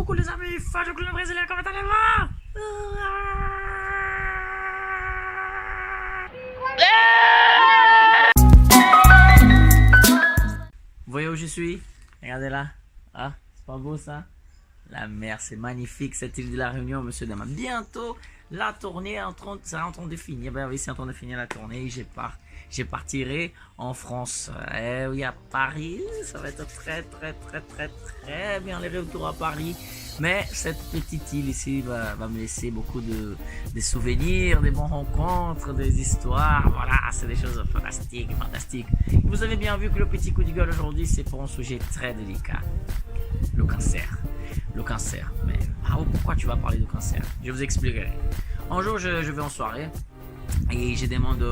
coucou les amis, fan de club brésilien, comment allez-vous? Vous voyez où je suis? Regardez là. Ah, c'est pas beau ça? La mer, c'est magnifique, cette île de la Réunion, monsieur Dama. Bientôt, la tournée est en train de finir. Ben oui, c'est en train de finir la tournée. Je partirai en France. Oui, à Paris. Ça va être très bien les retours à Paris. Mais cette petite île ici va me laisser beaucoup de souvenirs, des bonnes rencontres, des histoires. Voilà, c'est des choses fantastiques. Vous avez bien vu que le petit coup de gueule aujourd'hui, c'est pour un sujet très délicat. Le cancer. Le cancer. Mais pourquoi tu vas parler de cancer? Je vous expliquerai. Un jour, je vais en soirée et je demande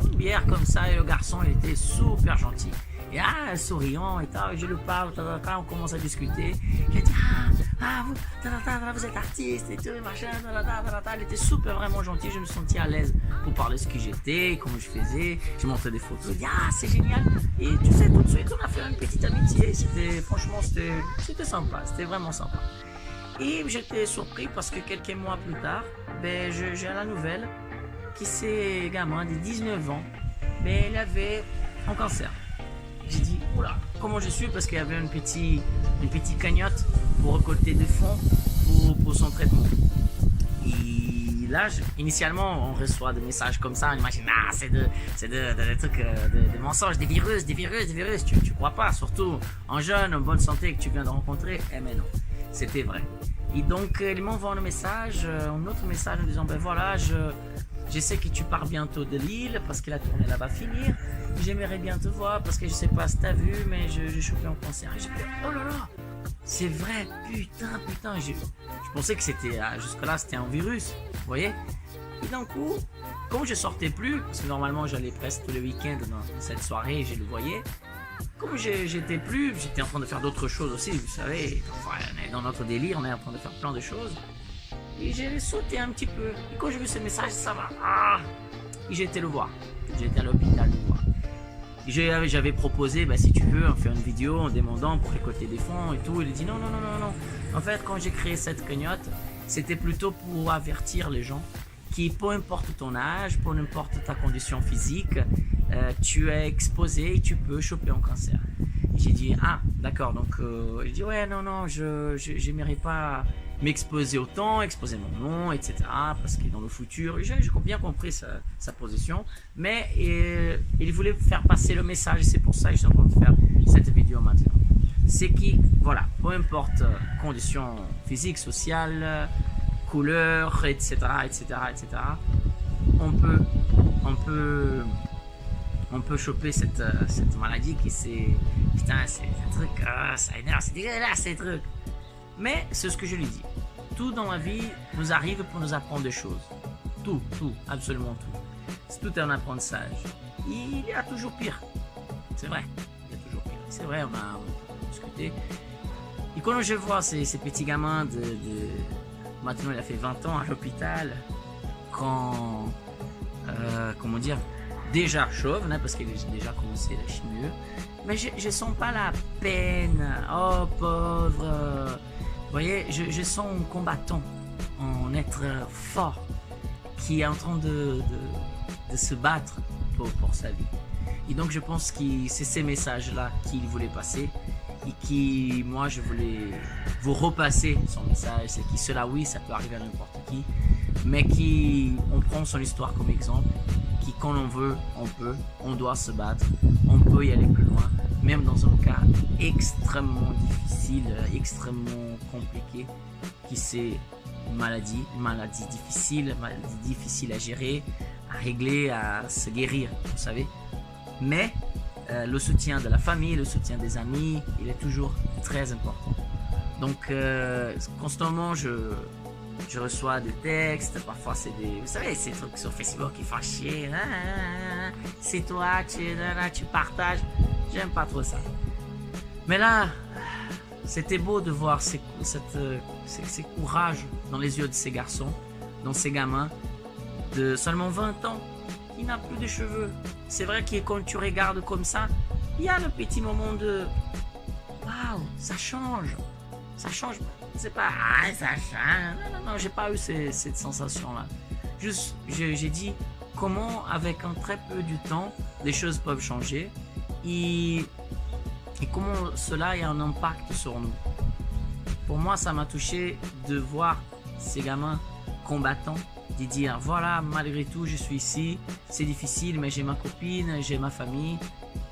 une bière comme ça et le garçon il était super gentil. Et souriant et tal, je lui parle, on commence à discuter. Je dis vous êtes artiste et tout, machin, il était super vraiment gentil, je me sentais à l'aise pour parler ce que j'étais, comment je faisais, je montrais des photos, je dis c'est génial. Et tu sais, tout de suite on a fait une petite amitié, franchement c'était sympa, c'était vraiment sympa. Et j'étais surpris parce que quelques mois plus tard, j'ai la nouvelle que ce gamin de 19 ans, il avait un cancer. J'ai dit, oula, comment je suis? Parce qu'il y avait une petite cagnotte pour récolter des fonds pour son traitement. Et là, initialement, on reçoit des messages comme ça, on imagine, c'est des trucs, des mensonges, des virus, tu crois pas, surtout en jeune, en bonne santé que tu viens de rencontrer. Mais non, c'était vrai. Et donc, ils m'envoient un autre message en disant, voilà, je sais que tu pars bientôt de l'île parce que la tournée là va finir. J'aimerais bien te voir parce que je sais pas si t'as vu, mais j'ai chopé un cancer. Et j'ai dit, oh là là, c'est vrai, putain. Je pensais que c'était, jusque-là, c'était un virus, vous voyez. Et d'un coup, comme je sortais plus, parce que normalement j'allais presque tous les week-ends dans cette soirée, je le voyais. Comme j'étais en train de faire d'autres choses aussi, vous savez. Enfin, on est dans notre délire, on est en train de faire plein de choses. Et j'ai sauté un petit peu. Et quand j'ai vu ce message, ça va. Et j'ai été le voir. J'étais à l'hôpital le voir. J'avais proposé, si tu veux, on fait une vidéo en demandant pour récolter des fonds et tout. Il a dit non. En fait, quand j'ai créé cette cagnotte, c'était plutôt pour avertir les gens qui, peu importe ton âge, peu importe ta condition physique, tu es exposé et tu peux choper un cancer. Et j'ai dit d'accord. Donc j'ai dit non, je n'aimerais pas m'exposer autant, exposer mon nom, etc. Parce que dans le futur, j'ai bien compris sa position, mais il voulait faire passer le message, c'est pour ça que je suis en train de faire cette vidéo maintenant. C'est que, voilà, peu importe condition physique, sociale, couleur, etc., on peut choper cette maladie qui c'est un truc, ça énerve, c'est dégueulasse ces trucs. Mais c'est ce que je lui dis. Tout dans la vie nous arrive pour nous apprendre des choses. Tout, absolument tout. Tout est un apprentissage. Il y a toujours pire. C'est vrai, il y a toujours pire. C'est vrai, on a discuté. Et quand je vois ces petits gamins maintenant il a fait 20 ans à l'hôpital, comment dire, déjà chauve, parce qu'il a déjà commencé la chimio, mais je sens pas la peine. Oh pauvre. Vous voyez, je sens un combattant, un être fort qui est en train de se battre pour sa vie. Et donc je pense que c'est ces messages-là qu'il voulait passer et qui, moi, je voulais vous repasser son message. C'est que cela, oui, ça peut arriver à n'importe qui, mais on prend son histoire comme exemple, qui quand on veut, on peut, on doit se battre, on peut y aller plus loin, même dans un cas extrêmement difficile, extrêmement compliqué, qui c'est une maladie difficile à gérer, à régler, à se guérir, vous savez. Mais le soutien de la famille, le soutien des amis, il est toujours très important. Donc constamment je reçois des textes, parfois c'est vous savez, ces trucs sur Facebook qui font chier, c'est toi, tu partages, j'aime pas trop ça. Mais là, c'était beau de voir ces courages dans les yeux de ces garçons, dans ces gamins de seulement 20 ans, qui n'a plus de cheveux. C'est vrai que quand tu regardes comme ça, il y a le petit moment de waouh, ça change. C'est pas, ah, ça change. Non, non, non, j'ai pas eu cette sensation-là. Juste, j'ai dit comment, avec un très peu du temps, les choses peuvent changer et comment cela a un impact sur nous. Pour moi, ça m'a touché de voir ces gamins combattants, de dire voilà, malgré tout, je suis ici, c'est difficile, mais j'ai ma copine, j'ai ma famille,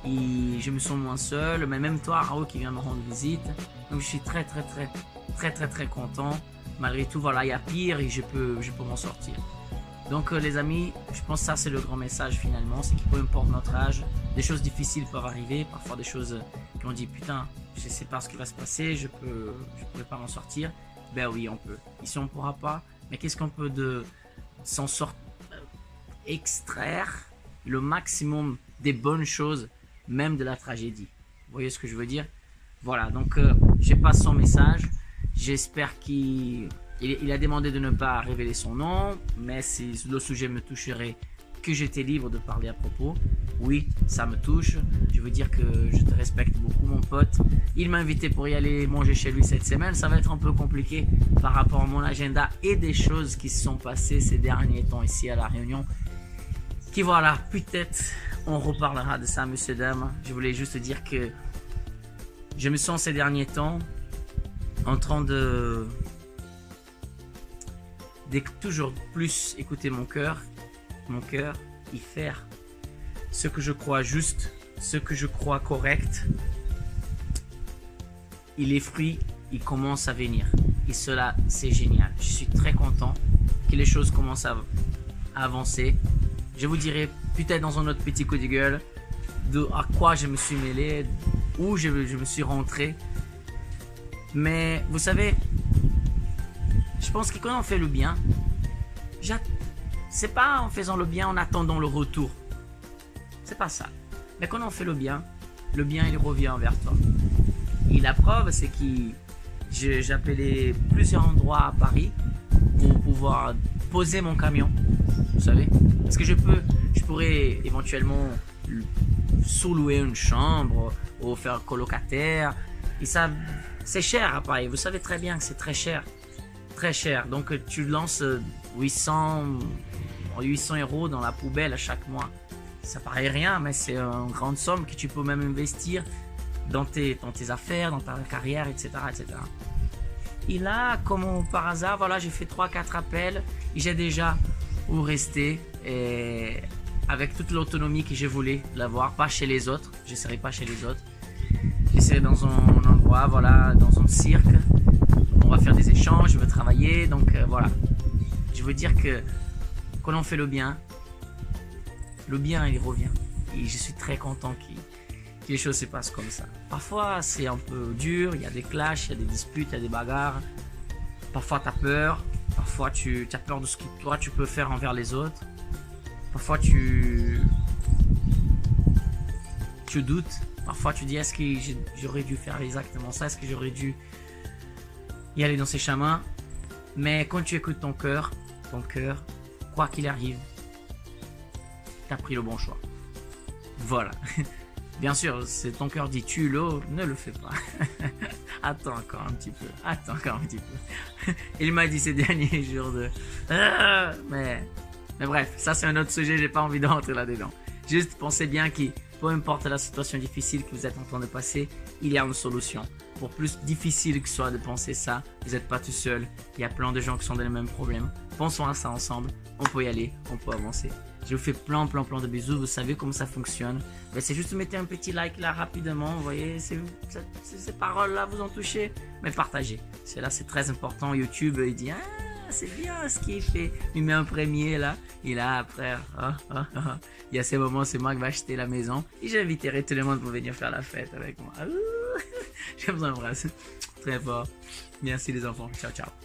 et je me sens moins seul, mais même toi, Rao, qui vient me rendre visite. Donc je suis très content. Malgré tout, voilà, il y a pire et je peux m'en sortir. Donc les amis, je pense que ça c'est le grand message finalement, c'est que peu importe notre âge, des choses difficiles peuvent arriver, parfois des choses qu'on dit putain, je sais pas ce qui va se passer, je pourrais pas m'en sortir. Ben oui, on peut. Ici on pourra pas, mais qu'est-ce qu'on peut s'en sortir, extraire le maximum des bonnes choses, même de la tragédie. Vous voyez ce que je veux dire? Voilà, donc je passe son message. J'espère qu'il a demandé de ne pas révéler son nom, mais si le sujet me toucherait, que j'étais libre de parler à propos. Oui, ça me touche. Je veux dire que je te respecte beaucoup, mon pote. Il m'a invité pour y aller manger chez lui cette semaine. Ça va être un peu compliqué par rapport à mon agenda et des choses qui se sont passées ces derniers temps ici à La Réunion. Qui voilà, peut-être on reparlera de ça, monsieur, dame. Je voulais juste dire que je me sens ces derniers temps en train de toujours plus écouter mon cœur et faire ce que je crois juste, ce que je crois correct. Et les fruits, ils commencent à venir. Et cela, c'est génial. Je suis très content que les choses commencent à avancer. Je vous dirai peut-être dans un autre petit coup de gueule de à quoi je me suis mêlé, où je me suis rentré. Mais vous savez, je pense que quand on fait le bien, c'est pas en faisant le bien en attendant le retour. C'est pas ça. Mais quand on fait le bien il revient vers toi. Et la preuve, c'est que j'ai appelé plusieurs endroits à Paris pour pouvoir poser mon camion. Vous savez, parce que je pourrais éventuellement sous-louer une chambre ou faire colocataire. Et ça, c'est cher à Paris. Vous savez très bien que c'est très cher. Très cher. Donc tu lances 800 € dans la poubelle à chaque mois. Ça paraît rien, mais c'est une grande somme que tu peux même investir dans tes affaires, dans ta carrière, etc., etc. Et là, comme par hasard, voilà, j'ai fait 3-4 appels et j'ai déjà où rester et avec toute l'autonomie que je voulais l'avoir, pas chez les autres. Je ne serai pas chez les autres. Je serai dans un endroit, voilà, dans un cirque. On va faire des échanges, je veux travailler, donc voilà. Je veux dire que quand on fait le bien, il revient. Et je suis très content que les choses se passent comme ça. Parfois, c'est un peu dur, il y a des clashs, il y a des disputes, il y a des bagarres. Parfois, tu as peur. Parfois, tu as peur de ce que toi, tu peux faire envers les autres. Parfois, tu doutes. Parfois, tu dis, est-ce que j'aurais dû faire exactement ça? Est-ce que j'aurais dû y aller dans ces chemins? Mais quand tu écoutes ton cœur, quoi qu'il arrive, tu as pris le bon choix. Voilà. Bien sûr, si ton cœur dit tue-le, ne le fais pas. Attends encore un petit peu. Il m'a dit ces derniers jours de... Mais bref, ça c'est un autre sujet, j'ai pas envie d'entrer là-dedans. Juste pensez bien que peu importe la situation difficile que vous êtes en train de passer, il y a une solution. Pour plus difficile que ce soit de penser ça, vous n'êtes pas tout seul. Il y a plein de gens qui sont dans les mêmes problèmes. Pensons à ça ensemble. On peut y aller, on peut avancer. Je vous fais plein de bisous. Vous savez comment ça fonctionne. Ben, c'est juste de mettre un petit like là rapidement. Vous voyez, ces paroles-là vous ont touché. Mais partagez. C'est très important. YouTube, il dit c'est bien ce qu'il fait. Il met un premier là. Et là, après, il y a ces moments, c'est moi qui vais acheter la maison. Et j'inviterai tout le monde pour venir faire la fête avec moi. Je vous embrasse très fort. Merci les enfants. Ciao, ciao.